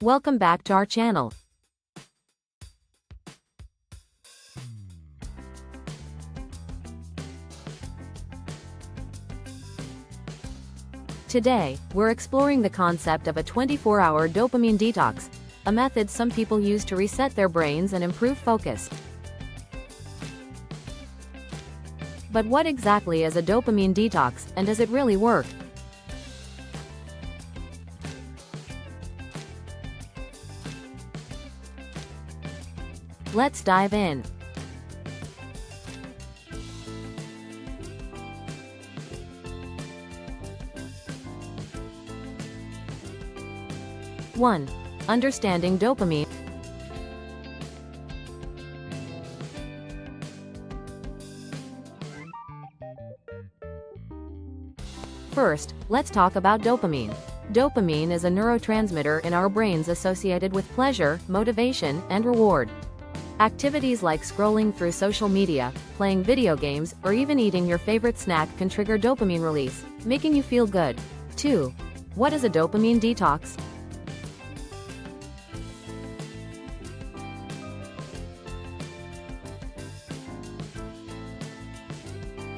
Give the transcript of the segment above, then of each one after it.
Welcome back to our channel. Today, we're exploring the concept of a 24-hour dopamine detox, a method some people use to reset their brains and improve focus. But what exactly is a dopamine detox, and does it really work? Let's dive in. One, understanding dopamine. First, let's talk about dopamine. Dopamine is a neurotransmitter in our brains associated with pleasure, motivation, and reward. Activities like scrolling through social media, playing video games, or even eating your favorite snack can trigger dopamine release, making you feel good. 2. What is a dopamine detox?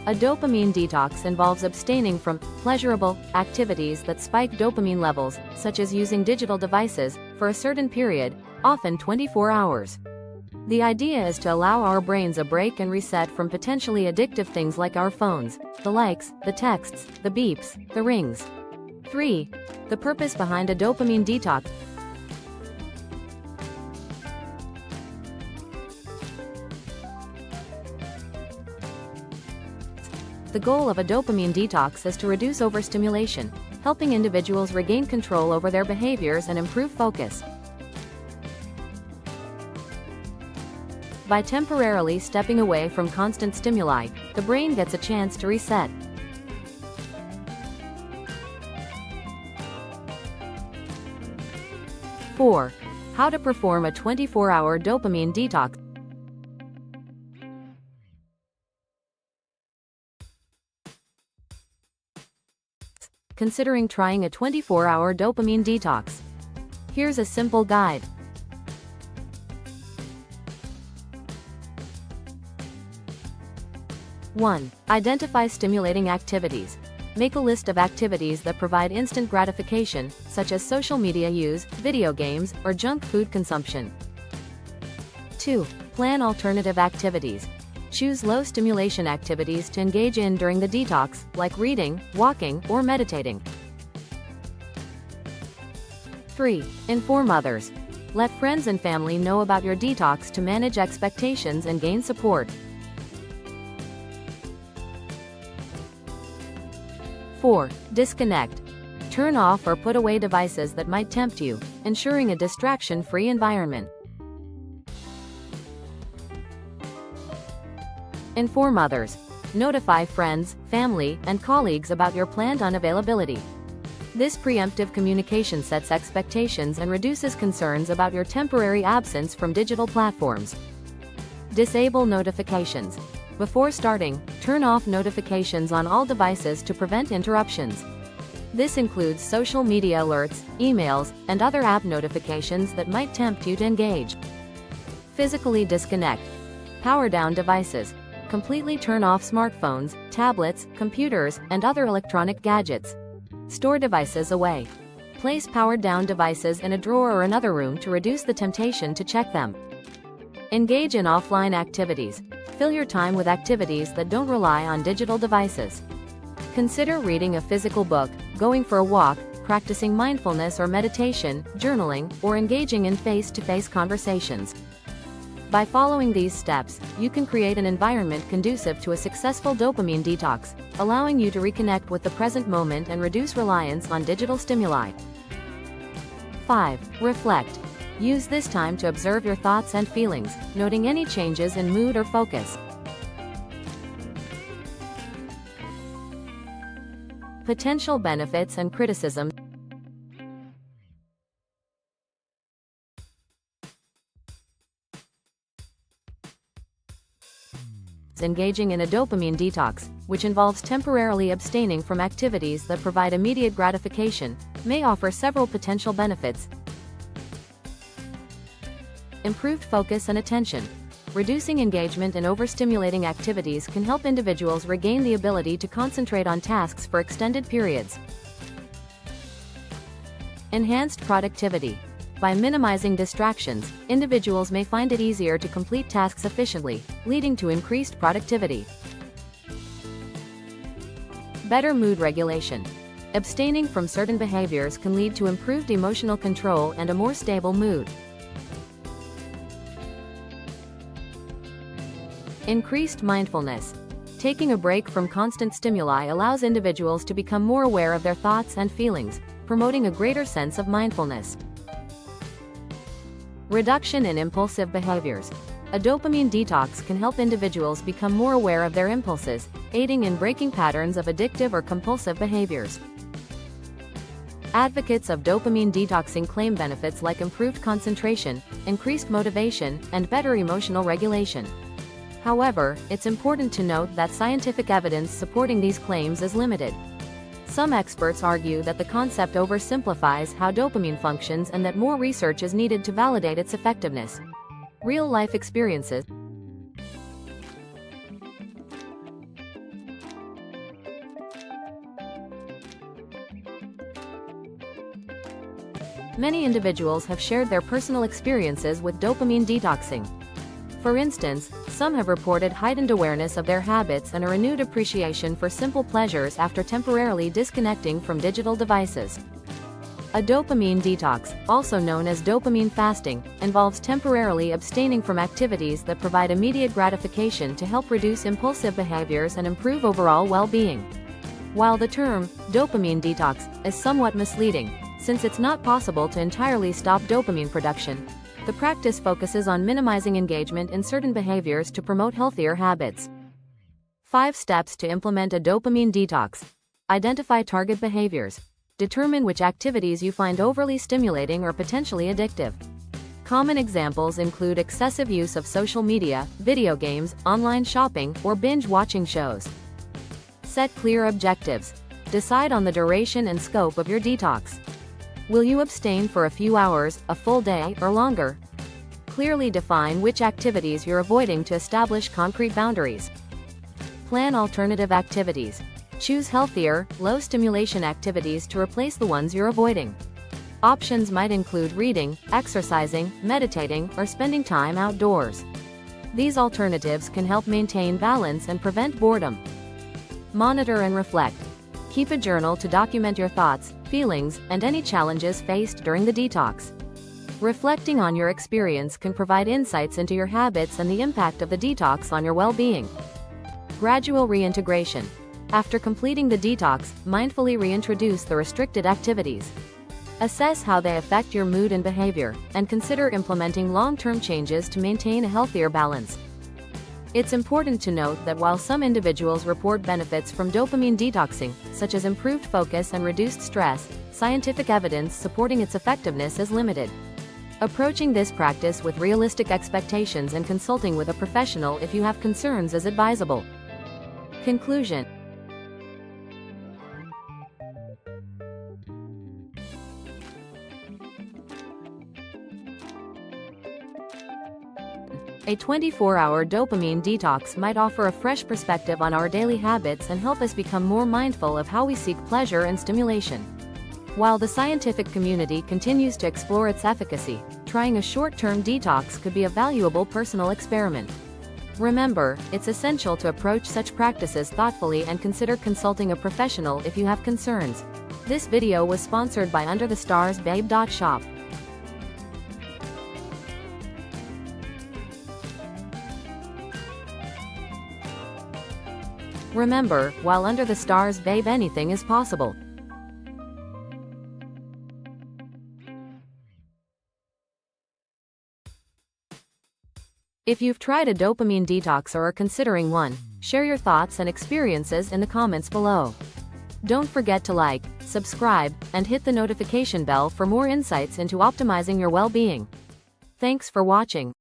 A dopamine detox involves abstaining from pleasurable activities that spike dopamine levels, such as using digital devices, for a certain period, often 24 hours. The idea is to allow our brains a break and reset from potentially addictive things like our phones, the likes, the texts, the beeps, the rings. 3. The purpose behind a dopamine detox. The goal of a dopamine detox is to reduce overstimulation, helping individuals regain control over their behaviors and improve focus. By temporarily stepping away from constant stimuli, the brain gets a chance to reset. Four, how to perform a 24-hour dopamine detox. Considering trying a 24-hour dopamine detox. Here's a simple guide. One, identify stimulating activities. Make a list of activities that provide instant gratification, such as social media use, video games, or junk food consumption. 2. Plan alternative activities. Choose low-stimulation activities to engage in during the detox, like reading, walking, or meditating. 3. Inform others. Let friends and family know about your detox to manage expectations and gain support. 4. Disconnect. Turn off or put away devices that might tempt you, ensuring a distraction-free environment. Inform others. Notify friends, family, and colleagues about your planned unavailability. This preemptive communication sets expectations and reduces concerns about your temporary absence from digital platforms. Disable notifications. Before starting, turn off notifications on all devices to prevent interruptions. This includes social media alerts, emails, and other app notifications that might tempt you to engage. Physically disconnect. Power down devices. Completely turn off smartphones, tablets, computers, and other electronic gadgets. Store devices away. Place powered down devices in a drawer or another room to reduce the temptation to check them. Engage in offline activities. Fill your time with activities that don't rely on digital devices. Consider reading a physical book, going for a walk, practicing mindfulness or meditation, journaling, or engaging in face-to-face conversations. By following these steps, you can create an environment conducive to a successful dopamine detox, allowing you to reconnect with the present moment and reduce reliance on digital stimuli. 5. Reflect. Use this time to observe your thoughts and feelings, noting any changes in mood or focus. Potential benefits and criticism. Engaging in a dopamine detox, which involves temporarily abstaining from activities that provide immediate gratification, may offer several potential benefits. improved focus and attention. Reducing engagement in overstimulating activities can help individuals regain the ability to concentrate on tasks for extended periods. Enhanced productivity. By minimizing distractions, individuals may find it easier to complete tasks efficiently, leading to increased productivity. Better mood regulation. Abstaining from certain behaviors can lead to improved emotional control and a more stable mood. Increased mindfulness. Taking a break from constant stimuli allows individuals to become more aware of their thoughts and feelings, promoting a greater sense of mindfulness. Reduction in impulsive behaviors. A dopamine detox can help individuals become more aware of their impulses, aiding in breaking patterns of addictive or compulsive behaviors. Advocates of dopamine detoxing claim benefits like improved concentration, increased motivation, and better emotional regulation. However, it's important to note that scientific evidence supporting these claims is limited. Some experts argue that the concept oversimplifies how dopamine functions and that more research is needed to validate its effectiveness. Real-life experiences. Many individuals have shared their personal experiences with dopamine detoxing. For instance, some have reported heightened awareness of their habits and a renewed appreciation for simple pleasures after temporarily disconnecting from digital devices. A dopamine detox, also known as dopamine fasting, involves temporarily abstaining from activities that provide immediate gratification to help reduce impulsive behaviors and improve overall well-being. While the term dopamine detox is somewhat misleading, since it's not possible to entirely stop dopamine production, the practice focuses on minimizing engagement in certain behaviors to promote healthier habits. 5 steps to implement a dopamine detox. Identify target behaviors. Determine which activities you find overly stimulating or potentially addictive. Common examples include excessive use of social media, video games, online shopping, or binge-watching shows. Set clear objectives. Decide on the duration and scope of your detox. Will you abstain for a few hours, a full day, or longer? Clearly define which activities you're avoiding to establish concrete boundaries. Plan alternative activities. Choose healthier, low-stimulation activities to replace the ones you're avoiding. Options might include reading, exercising, meditating, or spending time outdoors. These alternatives can help maintain balance and prevent boredom. Monitor and reflect. Keep a journal to document your thoughts, feelings, and any challenges faced during the detox. Reflecting on your experience can provide insights into your habits and the impact of the detox on your well-being. Gradual reintegration. After completing the detox, mindfully reintroduce the restricted activities. Assess how they affect your mood and behavior, and consider implementing long-term changes to maintain a healthier balance. It's important to note that while some individuals report benefits from dopamine detoxing, such as improved focus and reduced stress, scientific evidence supporting its effectiveness is limited. Approaching this practice with realistic expectations and consulting with a professional if you have concerns is advisable. Conclusion. A 24-hour dopamine detox might offer a fresh perspective on our daily habits and help us become more mindful of how we seek pleasure and stimulation. While the scientific community continues to explore its efficacy, trying a short-term detox could be a valuable personal experiment. Remember, it's essential to approach such practices thoughtfully and consider consulting a professional if you have concerns. This video was sponsored by UnderTheStarsBabe.shop. Remember, while under the stars, babe, anything is possible. If you've tried a dopamine detox or are considering one, share your thoughts and experiences in the comments below. Don't forget to like, subscribe, and hit the notification bell for more insights into optimizing your well-being. Thanks for watching.